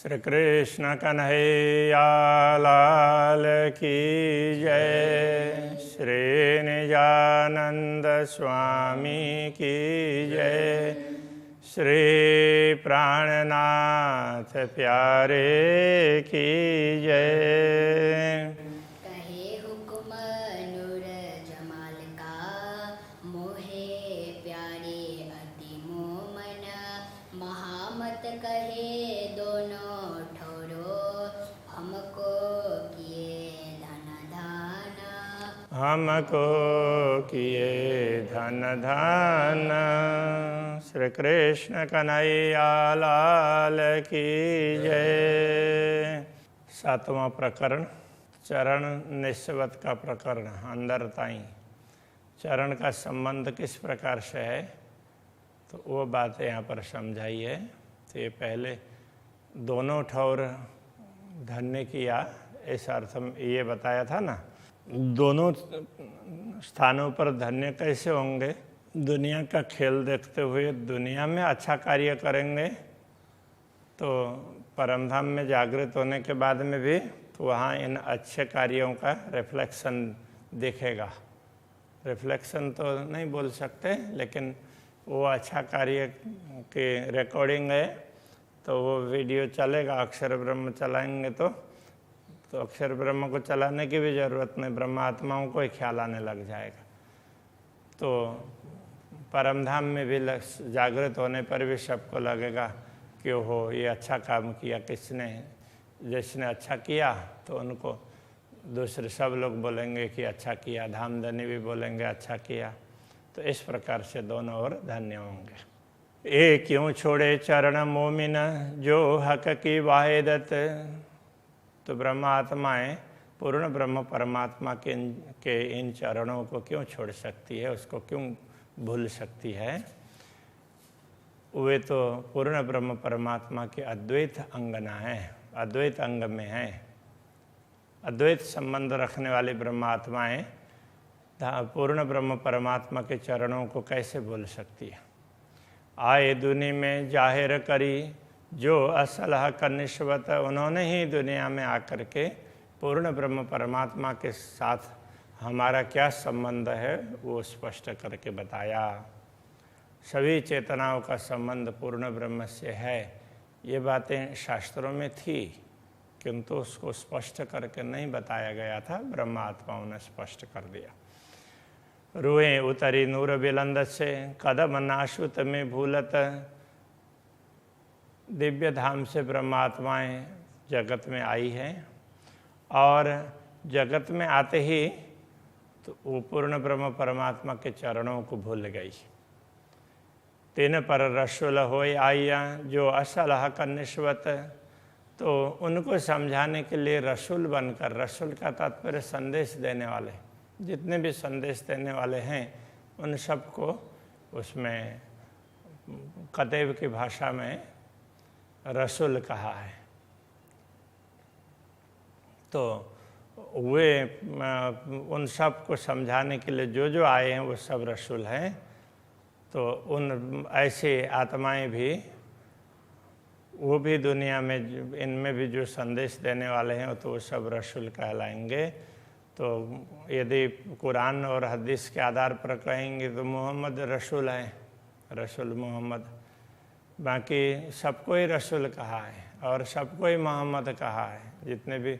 श्री कृष्ण कन्हैया लाल की जय। श्री निजानंद स्वामी की जय। श्री प्राणनाथ प्यारे की जय। कहे हुक्म नूर जमाल का, मोहे प्यारे अति मोमन। महामत कहे दोनों ठौरो, हमको किए धन धान। हमको किए धन धान। श्री कृष्ण कन्हैया लाल की जय। सातवां प्रकरण चरण निस्वत का प्रकरण। अंदर ताई चरण का संबंध किस प्रकार से है, तो वो बात यहाँ पर समझाई है। तो ये पहले दोनों ठौर धन्य किया, इस अर्थ में ये बताया था ना। दोनों स्थानों पर धन्य कैसे होंगे? दुनिया का खेल देखते हुए दुनिया में अच्छा कार्य करेंगे तो परमधाम में जागृत होने के बाद में भी तो वहाँ इन अच्छे कार्यों का रिफ्लेक्शन दिखेगा। रिफ्लेक्शन तो नहीं बोल सकते, लेकिन वो अच्छा कार्य की रिकॉर्डिंग है तो वो वीडियो चलेगा। अक्षर ब्रह्म चलाएंगे तो अक्षर ब्रह्म को चलाने की भी ज़रूरत नहीं, ब्रह्म आत्माओं को ही ख्याल आने लग जाएगा। तो परमधाम में भी जागृत होने पर भी सबको लगेगा कि ओहो ये अच्छा काम किया किसने। जिसने अच्छा किया तो उनको दूसरे सब लोग बोलेंगे कि अच्छा किया, धामधनी भी बोलेंगे अच्छा किया। तो इस प्रकार से दोनों ओर धन्य होंगे। ये क्यों छोड़े चरण मोमिन, जो हक की वाहिदत। तो ब्रह्मात्माएँ पूर्ण ब्रह्म परमात्मा के इन चरणों को क्यों छोड़ सकती है, उसको क्यों भूल सकती है? वे तो पूर्ण ब्रह्म परमात्मा के अद्वैत अंगना है, अद्वैत अंग में है। अद्वैत संबंध रखने वाली ब्रह्मात्माएँ पूर्ण ब्रह्म परमात्मा के चरणों को कैसे भूल सकती है? आए दुनिया में जाहिर करी, जो असल हक निस्वत। उन्होंने ही दुनिया में आकर के पूर्ण ब्रह्म परमात्मा के साथ हमारा क्या संबंध है वो स्पष्ट करके बताया। सभी चेतनाओं का संबंध पूर्ण ब्रह्म से है, ये बातें शास्त्रों में थी, किंतु उसको स्पष्ट करके नहीं बताया गया था। ब्रह्म आत्माओं ने स्पष्ट कर दिया। रूहें उतरी नूर बिलंद से, कदम नाशुत में भूलत। दिव्य धाम से ब्रह्मात्माएँ जगत में आई हैं और जगत में आते ही तो वो पूर्ण ब्रह्म परमात्मा के चरणों को भूल गई। तीन पर रसूल होय आइया, जो असल हक निस्वत। तो उनको समझाने के लिए रसूल बनकर, रसूल का तात्पर्य संदेश देने वाले, जितने भी संदेश देने वाले हैं उन सबको उसमें कतेब की भाषा में रसूल कहा है। तो वे उन सब को समझाने के लिए जो जो आए हैं वो सब रसूल हैं। तो उन ऐसे आत्माएं भी, वो भी दुनिया में इनमें भी जो संदेश देने वाले हैं तो वो सब रसूल कहलाएंगे। तो यदि कुरान और हदीस के आधार पर कहेंगे तो मोहम्मद रसूल हैं, रसूल मोहम्मद। बाकी सबको ही रसूल कहा है और सबको ही मोहम्मद कहा है। जितने भी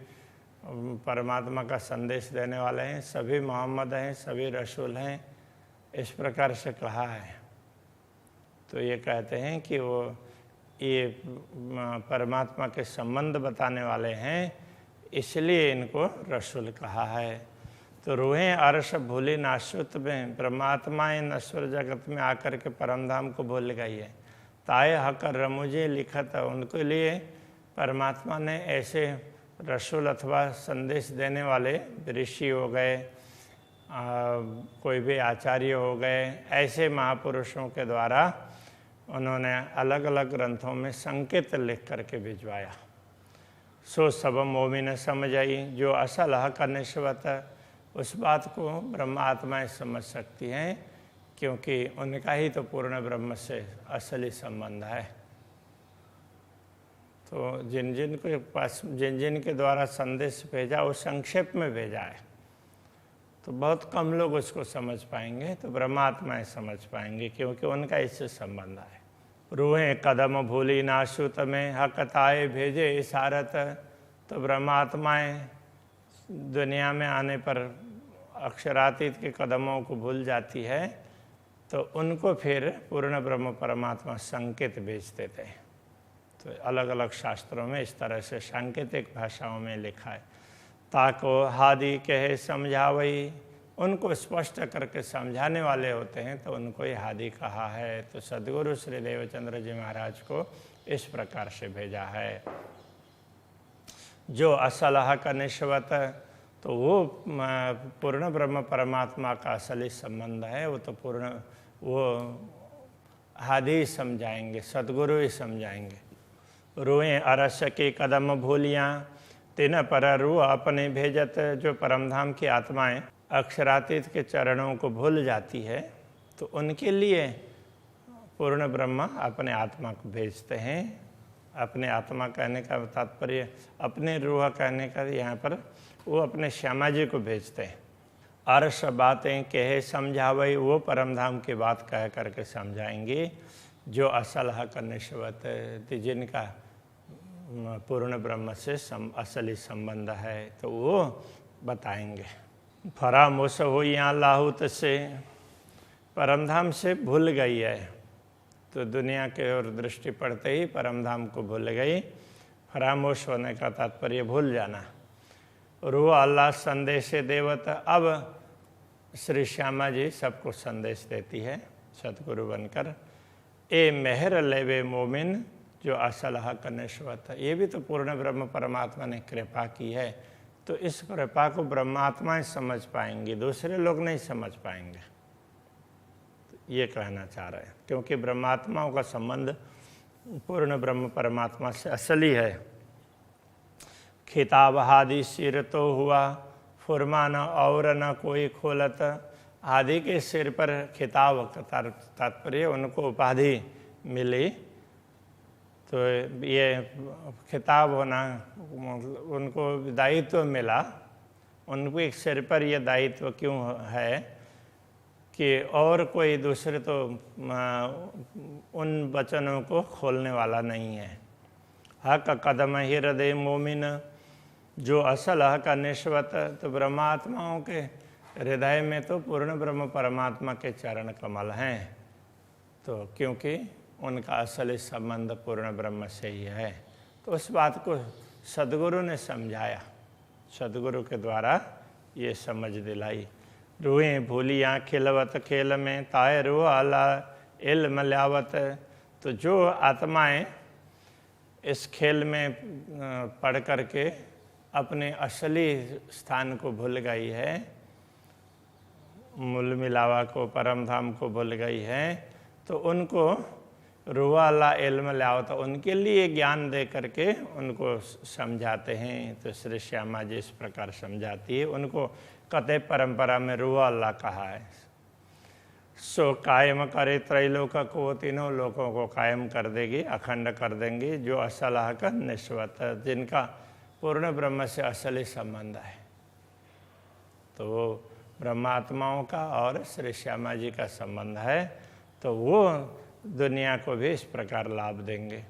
परमात्मा का संदेश देने वाले हैं सभी मोहम्मद हैं, सभी रसूल हैं, इस प्रकार से कहा है। तो ये कहते हैं कि वो ये परमात्मा के संबंध बताने वाले हैं, इसलिए इनको रसूल कहा है। तो रूहें अर्श भूली नाशुत में, ब्रह्मात्माएँ नश्वर जगत में आकर के परमधाम को भूल गई है। ताए हक रमुझे लिखत, उनके लिए परमात्मा ने ऐसे रसूल अथवा संदेश देने वाले ऋषि हो गए, कोई भी आचार्य हो गए, ऐसे महापुरुषों के द्वारा उन्होंने अलग अलग ग्रंथों में संकेत लिख करके भिजवाया। सो सब मोमिन समझ आई, जो असल हक निस्वत। उस बात को ब्रह्म आत्माएँ समझ सकती हैं क्योंकि उनका ही तो पूर्ण ब्रह्म से असली संबंध है। तो जिन जिन के पास जिन के द्वारा संदेश भेजा वो संक्षेप में भेजा है, तो बहुत कम लोग उसको समझ पाएंगे, तो ब्रह्मात्माएं समझ पाएंगे क्योंकि उनका इससे संबंध है। रूहें कदम भूली नाशुत में हकताए भेजे इशारत, तो ब्रह्मात्माएं दुनिया में आने पर अक्षरातीत के कदमों को भूल जाती है, तो उनको फिर पूर्ण ब्रह्म परमात्मा संकेत भेजते थे। तो अलग अलग शास्त्रों में इस तरह से सांकेतिक भाषाओं में लिखा है। ताको हादि कहे समझावई, उनको स्पष्ट करके समझाने वाले होते हैं तो उनको ही हादि कहा है। तो सद्गुरु श्री देवचंद्र जी महाराज को इस प्रकार से भेजा है। जो असल हक निश्वत, तो वो पूर्ण ब्रह्म परमात्मा का असली संबंध है, वो तो पूर्ण वो हादि समझाएंगे, सद्गुरु ही समझाएंगे। रूएं अरस के कदम भूलियाँ तिन पर रू अपने भेजत, जो परमधाम की आत्माएं अक्षरातीत के चरणों को भूल जाती है तो उनके लिए पूर्ण ब्रह्मा अपने आत्मा को भेजते हैं। अपने आत्मा कहने का तात्पर्य अपने रूह कहने का यहाँ पर वो अपने श्यामा जी को भेजते हैं। अर्श बातें कहे समझावई, वो परमधाम की बात कह करके समझाएंगे। जो असल हक निश्वत, जिनका पूर्ण ब्रह्म से असली संबंध है तो वो बताएंगे। फरामोश हो यहाँ लाहुत से, परमधाम से भूल गई है, तो दुनिया के ओर दृष्टि पड़ते ही परमधाम को भूल गई। फरामोश होने का तात्पर्य भूल जाना। रू अल्लाह संदेश देवत, अब श्री श्यामा जी सबको संदेश देती है सतगुरु बनकर। ए मेहर लेवे मोमिन, जो असल हक निश्वत, ये भी तो पूर्ण ब्रह्म परमात्मा ने कृपा की है, तो इस कृपा को ब्रह्मात्माएं समझ पाएंगी, दूसरे लोग नहीं समझ पाएंगे। तो ये कहना चाह रहे हैं, क्योंकि ब्रह्मात्माओं का संबंध पूर्ण ब्रह्म परमात्मा से असली है। खिताब हादि सिर तो हुआ, फुरमा न और न कोई खोलत, आदि के सिर पर खिताब का तात्पर्य उनको उपाधि मिली, तो ये खिताब होना उनको दायित्व मिला। उनको एक सिर पर यह दायित्व क्यों है कि और कोई दूसरे तो उन वचनों को खोलने वाला नहीं है। हक कदम ही हृदय मोमिन, जो असल हक निश्वत, तो ब्रह्मात्माओं के हृदय में तो पूर्ण ब्रह्म परमात्मा के चरण कमल हैं, तो क्योंकि उनका असली संबंध पूर्ण ब्रह्म से ही है। तो उस बात को सद्गुरु ने समझाया, सद्गुरु के द्वारा ये समझ दिलाई। रूहें भूलियाँ खिलवत खेल में, ताए रूह आला इल्म ल्यावत, तो जो आत्माएं इस खेल में पढ़ करके अपने असली स्थान को भूल गई है, मूल मिलावा को, परमधाम को भूल गई है, तो उनको रूह आला इल्म ल्यावत, उनके लिए ज्ञान दे करके उनको समझाते हैं। तो श्री श्यामा जी इस प्रकार समझाती है। उनको कते परंपरा में रूह अल्लाह कहा है। सो कायम करे त्रैलोक को, तीनों लोकों को कायम कर देगी, अखंड कर देंगी। जो असल हक निश्वत, जिनका पूर्ण ब्रह्म से असली संबंध है, तो वो ब्रह्मात्माओं का और श्री श्यामा जी का संबंध है, तो वो दुनिया को भी इस प्रकार लाभ देंगे।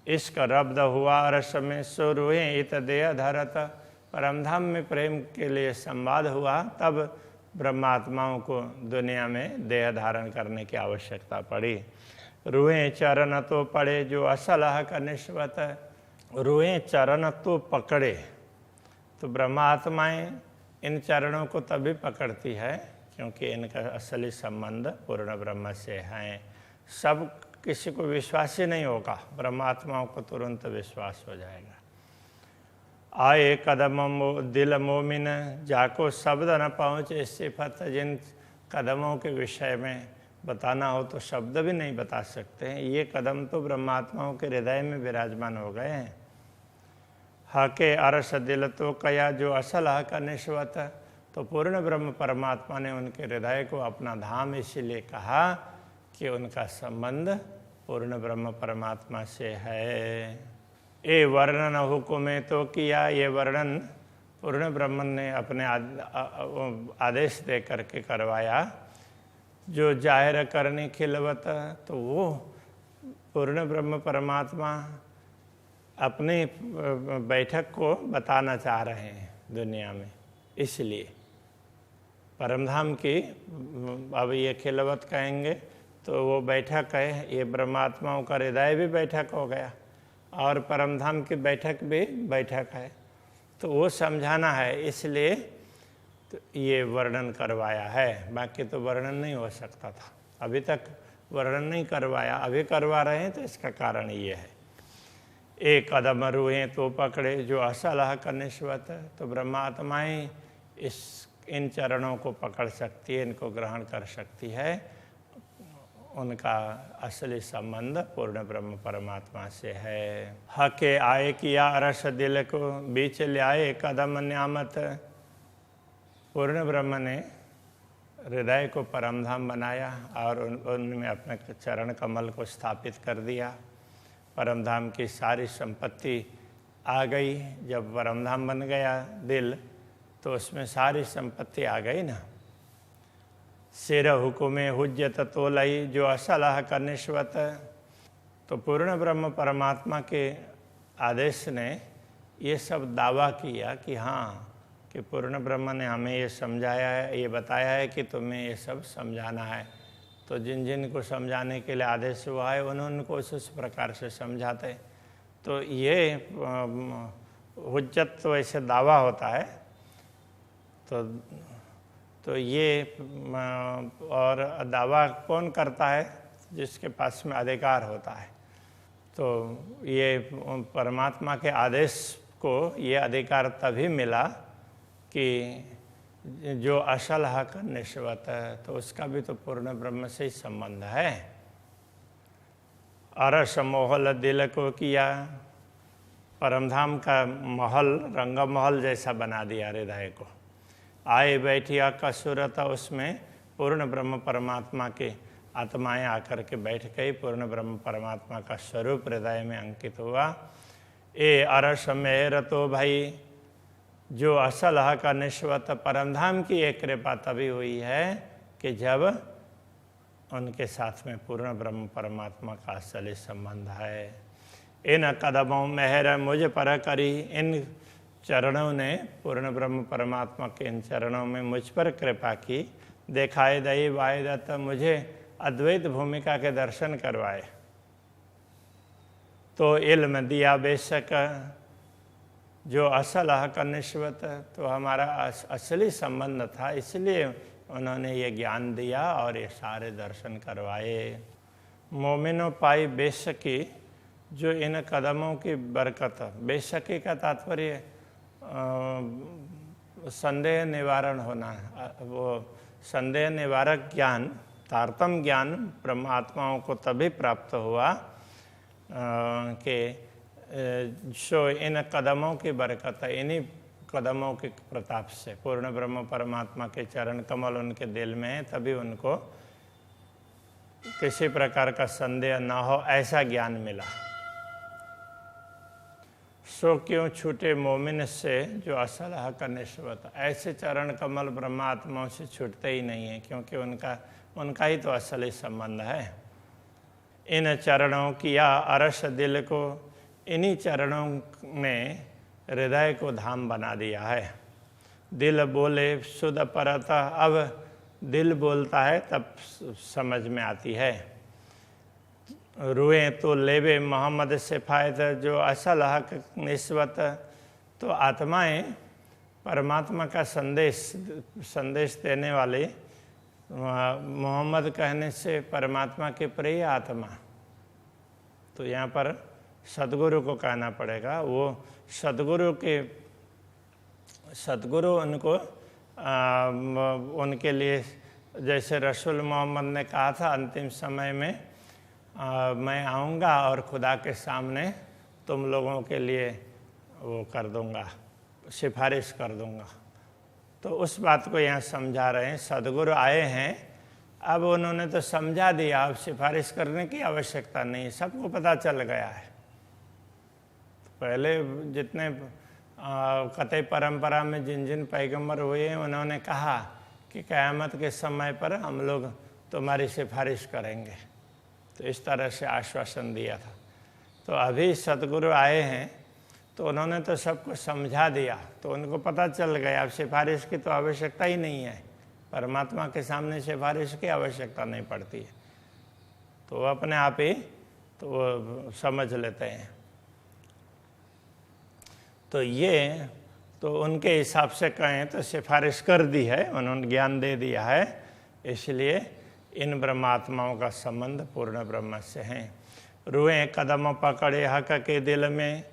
इश्क रब्द हुआ रस में, सो रूहें इत देह धरत, परमधाम में प्रेम के लिए संवाद हुआ, तब ब्रह्मात्माओं को दुनिया में देह धारण करने की आवश्यकता पड़ी। रूहें चरण तो पड़े, जो असल हक निश्वत, रूहें चरण तो पकड़े, तो ब्रह्मात्माएं इन चरणों को तभी पकड़ती है क्योंकि इनका असली संबंध पूर्ण ब्रह्म से है। सब किसी को विश्वास ही नहीं होगा, ब्रह्मात्माओं को तुरंत विश्वास हो जाएगा। आए कदम दिल मोमिन, जाको शब्द न पहुँचे सिफत, जिन कदमों के विषय में बताना हो तो शब्द भी नहीं बता सकते हैं। ये कदम तो ब्रह्मात्माओं के हृदय में विराजमान हो गए हैं। हके अरस दिल तो कया, जो असल हक निश्वत, तो पूर्ण ब्रह्म परमात्मा ने उनके हृदय को अपना धाम इसीलिए कहा कि उनका संबंध पूर्ण ब्रह्म परमात्मा से है। ये वर्णन हुक्म तो किया, ये वर्णन पूर्ण ब्रह्मन ने अपने आदेश दे करके करवाया। जो जाहिर करने खिलवत, तो वो पूर्ण ब्रह्म परमात्मा अपनी बैठक को बताना चाह रहे हैं दुनिया में। इसलिए परमधाम की अब ये खिलवत कहेंगे तो वो बैठक है, ये ब्रह्मात्माओं का हृदय भी बैठक हो गया और परमधाम की बैठक भी बैठक है। तो वो समझाना है, इसलिए तो ये वर्णन करवाया है। बाकी तो वर्णन नहीं हो सकता था, अभी तक वर्णन नहीं करवाया, अभी करवा रहे हैं। तो इसका कारण ये है, एक कदम रुए तो पकड़े जो असलह का निस्वत, तो ब्रह्मात्माएँ इन चरणों को पकड़ सकती है, इनको ग्रहण कर सकती है। उनका असली संबंध पूर्ण ब्रह्म परमात्मा से है। हके आए किया अरस दिल को, बीच ले आए कदम न्यामत। पूर्ण ब्रह्म ने हृदय को परमधाम बनाया और उनमें अपने चरण कमल को स्थापित कर दिया। परमधाम की सारी संपत्ति आ गई। जब परमधाम बन गया दिल, तो उसमें सारी संपत्ति आ गई ना। सिर हुकुमे हुज्जत तोलई, जो असलह का निस्वत। तो पूर्ण ब्रह्म परमात्मा के आदेश ने ये सब दावा किया कि हाँ, कि पूर्ण ब्रह्म ने हमें ये समझाया है, ये बताया है कि तुम्हें ये सब समझाना है। तो जिन जिन को समझाने के लिए आदेश हुआ है उन्होंने को उस प्रकार से समझाते। तो ये हुज्जत तो ऐसे दावा होता है। तो ये और दावा कौन करता है? जिसके पास में अधिकार होता है। तो ये परमात्मा के आदेश को ये अधिकार तभी मिला कि जो असल हक निस्वत है, तो उसका भी तो पूर्ण ब्रह्म से ही संबंध है। अरस मोहल दिल को किया, परमधाम का महल रंग महल जैसा बना दिया हृदय को। आए बैठिया का सूरत, उसमें पूर्ण ब्रह्म परमात्मा के आत्माएं आकर के बैठ गई। पूर्ण ब्रह्म परमात्मा का स्वरूप हृदय में अंकित हुआ। ए अरस मेहर तो भाई, जो असल हक निस्वत। परमधाम की एक कृपा तभी हुई है कि जब उनके साथ में पूर्ण ब्रह्म परमात्मा का असली संबंध है। इन कदमों मेहर मुझ पर करी, इन चरणों ने, पूर्ण ब्रह्म परमात्मा के इन चरणों में मुझ पर कृपा की। देखाए दई वायदत, मुझे अद्वैत भूमिका के दर्शन करवाए। तो इल्म दिया बेशक, जो असल हक निस्वत। तो हमारा असली संबंध था, इसलिए उन्होंने ये ज्ञान दिया और ये सारे दर्शन करवाए। मोमिनो पाई बेशकी, जो इन कदमों की बरकत। बेशकी का तात्पर्य संदेह निवारण होना। वो संदेह निवारक ज्ञान, तारतम ज्ञान ब्रह्मात्माओं को तभी प्राप्त हुआ कि जो इन कदमों की बरकत है, इन्हीं कदमों के प्रताप से। पूर्ण ब्रह्म परमात्मा के चरण कमल उनके दिल में है, तभी उनको किसी प्रकार का संदेह ना हो, ऐसा ज्ञान मिला। सो क्यों छूटे मोमिन से, जो असल हक निस्वत। ऐसे चरण कमल ब्रह्मात्माओं से छूटते ही नहीं है, क्योंकि उनका ही तो असली संबंध है। इन चरणों किया अरस दिल को, इन्हीं चरणों ने हृदय को धाम बना दिया है। दिल बोले सुध परता, अब दिल बोलता है तब समझ में आती है। रुए तो लेवे मोहम्मद से फ़ायदा, जो असल हक निस्वत। तो आत्माएं परमात्मा का संदेश देने वाले मोहम्मद कहने से परमात्मा के प्रिय आत्मा। तो यहाँ पर सद्गुरु को कहना पड़ेगा। वो सद्गुरु उनको उनके लिए, जैसे रसूल मोहम्मद ने कहा था अंतिम समय में मैं आऊँगा और खुदा के सामने तुम लोगों के लिए वो कर दूँगा, सिफारिश कर दूँगा। तो उस बात को यहाँ समझा रहे हैं। सद्गुरु आए हैं, अब उन्होंने तो समझा दिया, अब सिफारिश करने की आवश्यकता नहीं, सबको पता चल गया है। पहले जितने कतई परंपरा में जिन जिन पैगंबर हुए हैं उन्होंने कहा कि क़यामत के समय पर हम लोग तुम्हारी सिफारिश करेंगे, तो इस तरह से आश्वासन दिया था। तो अभी सतगुरु आए हैं तो उन्होंने तो सबको समझा दिया, तो उनको पता चल गया अब सिफारिश की तो आवश्यकता ही नहीं है, परमात्मा के सामने सिफारिश की आवश्यकता नहीं पड़ती है, तो वो अपने आप ही तो वो समझ लेते हैं। तो ये तो उनके हिसाब से कहें तो सिफारिश कर दी है, उन्होंने ज्ञान दे दिया है, इसलिए इन ब्रह्मात्माओं का संबंध पूर्ण ब्रह्म से है। रुएं कदम पकड़े हक के दिल में,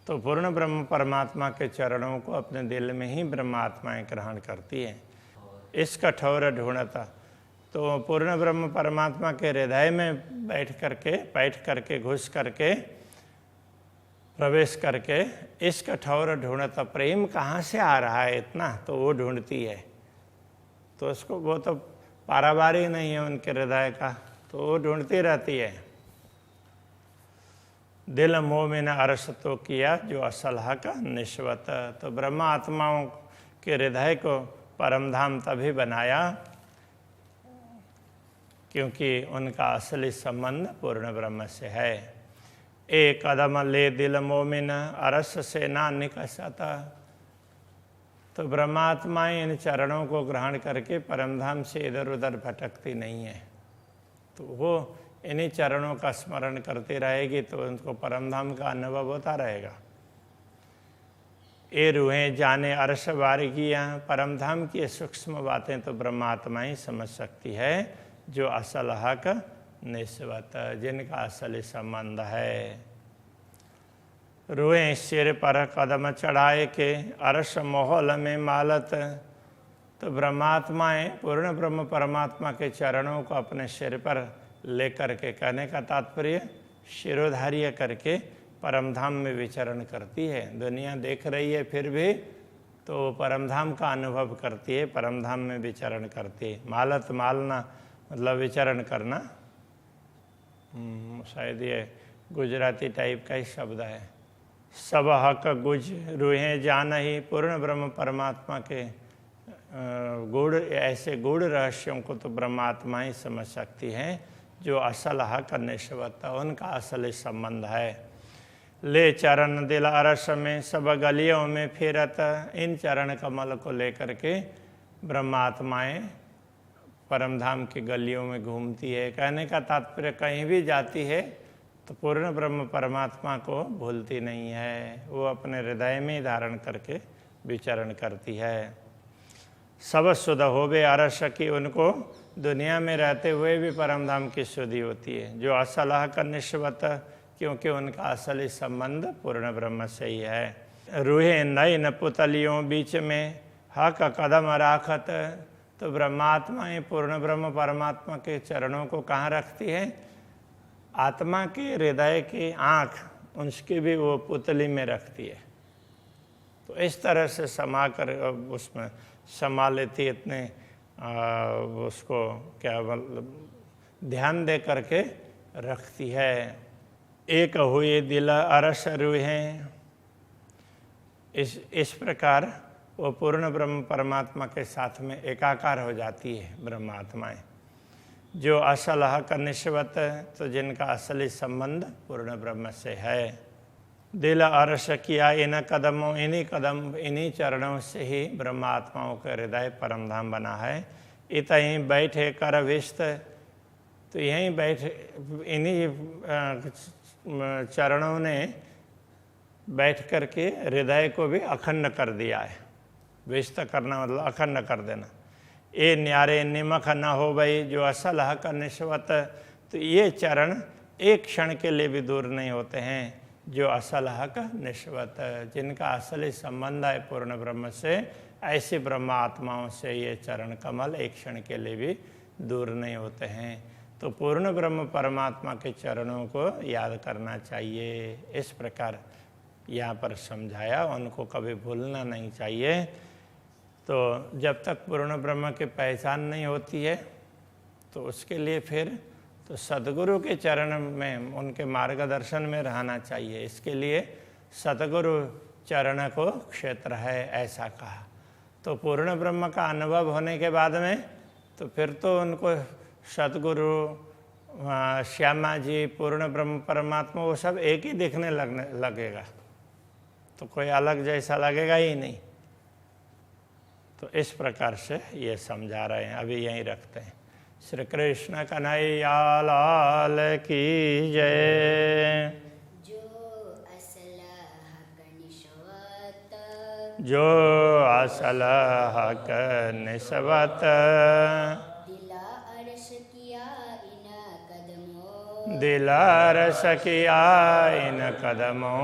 तो पूर्ण ब्रह्म परमात्मा के चरणों को अपने दिल में ही ब्रह्मात्माएं ग्रहण करती हैं। इस कठोर ढूंढता, तो पूर्ण ब्रह्म परमात्मा के हृदय में बैठ करके घुस करके प्रवेश करके इस कठोर ढूंढता, प्रेम कहाँ से आ रहा है इतना, तो वो ढूंढती है। तो उसको वो तो पारावार ही नहीं है उनके हृदय का, तो वो ढूंढती रहती है। दिल मोह में न अरस तो किया जो असल हक निश्वत, तो ब्रह्मा आत्माओं के हृदय को परमधाम तभी बनाया क्योंकि उनका असली संबंध पूर्ण ब्रह्म से है। एक कदम ले दिल मोमिन अरस से ना निकसता, तो ब्रह्मात्माएं इन चरणों को ग्रहण करके परमधाम से इधर उधर भटकती नहीं है, तो वो इन्हीं चरणों का स्मरण करती रहेगी तो उनको परमधाम का अनुभव होता रहेगा। ए रूहें जाने अर्श बारीकियाँ, परमधाम की सूक्ष्म बातें तो ब्रह्मात्मा ही समझ सकती है, जो असल हक निस्वत, जिनका असली संबंध है। रूहें सिर पर कदम चढ़ाए के अर्श मोहल में मालत, तो ब्रह्मात्माएं पूर्ण ब्रह्म परमात्मा के चरणों को अपने सिर पर लेकर के, कहने का तात्पर्य शिरोधार्य करके परमधाम में विचरण करती है। दुनिया देख रही है फिर भी तो परमधाम का अनुभव करती है, परमधाम में विचरण करती है। मालत मालना मतलब विचरण करना, शायद ये गुजराती टाइप का ही शब्द है। सब हक गुज रूहें जान ही, पूर्ण ब्रह्म परमात्मा के गूढ़ ऐसे गूढ़ रहस्यों को तो ब्रह्मात्मा ही समझ सकती हैं, जो असल हक निश्वत, उनका असली संबंध है। ले चरण दिल अरस में सब गलियों में फिरत, इन चरण कमल को लेकर के ब्रह्मात्माएं परमधाम की गलियों में घूमती है। कहने का तात्पर्य कहीं भी जाती है तो पूर्ण ब्रह्म परमात्मा को भूलती नहीं है, वो अपने हृदय में ही धारण करके विचरण करती है। सब शुद्ध होवे अरस की, उनको दुनिया में रहते हुए भी परमधाम की शुद्धि होती है, जो असल हक निश्वत, क्योंकि उनका असली संबंध पूर्ण ब्रह्म से ही है। रूहे नई न पुतलियों बीच में हक कदम राखत, तो ब्रह्मात्माएं पूर्ण ब्रह्म परमात्मा के चरणों को कहाँ रखती है? आत्मा के हृदय की आँख उसकी भी वो पुतली में रखती है, तो इस तरह से समा कर उसमें समा लेती, इतने उसको क्या मतलब ध्यान दे करके रखती है। एक हुए दिल अरस रूहें, इस प्रकार वो पूर्ण ब्रह्म परमात्मा के साथ में एकाकार हो जाती है ब्रह्मात्माएं, जो असल हक निश्वत, तो जिनका असली संबंध पूर्ण ब्रह्म से है। दिल अरस किया इन कदमों, इन्हीं चरणों से ही ब्रह्मात्माओं का हृदय परमधाम बना है। इतहीं बैठे कर विस्त, तो यहीं बैठे इन्हीं चरणों ने बैठ कर के हृदय को भी अखंड कर दिया है। विस्त करना मतलब अखंड कर देना। ए न्यारे निमख न हो भाई, जो असल हक निश्वत, तो ये चरण एक क्षण के लिए भी दूर नहीं होते हैं, जो असल हक निश्वत, जिनका असली संबंध है पूर्ण ब्रह्म से, ऐसे ब्रह्मात्माओं से ये चरण कमल एक क्षण के लिए भी दूर नहीं होते हैं। तो पूर्ण ब्रह्म परमात्मा के चरणों को याद करना चाहिए, इस प्रकार यहाँ पर समझाया, उनको कभी भूलना नहीं चाहिए। तो जब तक पूर्ण ब्रह्म की पहचान नहीं होती है तो उसके लिए फिर तो सद्गुरु के चरण में, उनके मार्गदर्शन में रहना चाहिए। इसके लिए सतगुरु चरण को क्षेत्र है, ऐसा कहा। तो पूर्ण ब्रह्म का अनुभव होने के बाद में तो फिर तो उनको सतगुरु, श्यामा जी, पूर्ण ब्रह्म परमात्मा वो सब एक ही दिखने लगेगा, तो कोई अलग जैसा लगेगा ही नहीं। तो इस प्रकार से ये समझा रहे हैं, अभी यहीं रखते हैं। श्री कृष्ण कन्हैया लाल की जय। जो असल हक निस्बत दिला अरस किया इन कदमों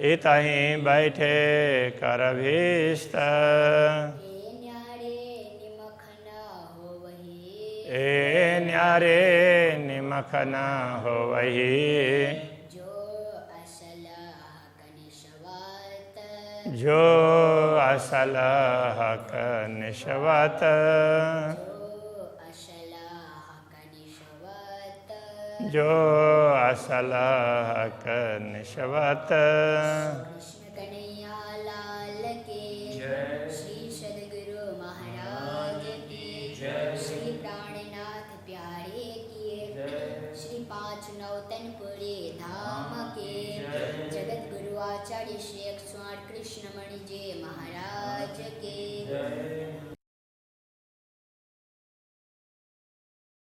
इतहीं बैठे कर भीस्त ए न्यारे निमख न हो वही जो असल हक निस्बत जो असल हक निस्बत। कृष्ण कन्हैया लाल की जय। श्री सद्गुरु महाराज की जय। श्री प्राणनाथ प्यारे की जय। श्री पांच नौतनपुरी धाम के जगत गुरु आचार्य श्री 108 कृष्णमणि जी महाराज के जय।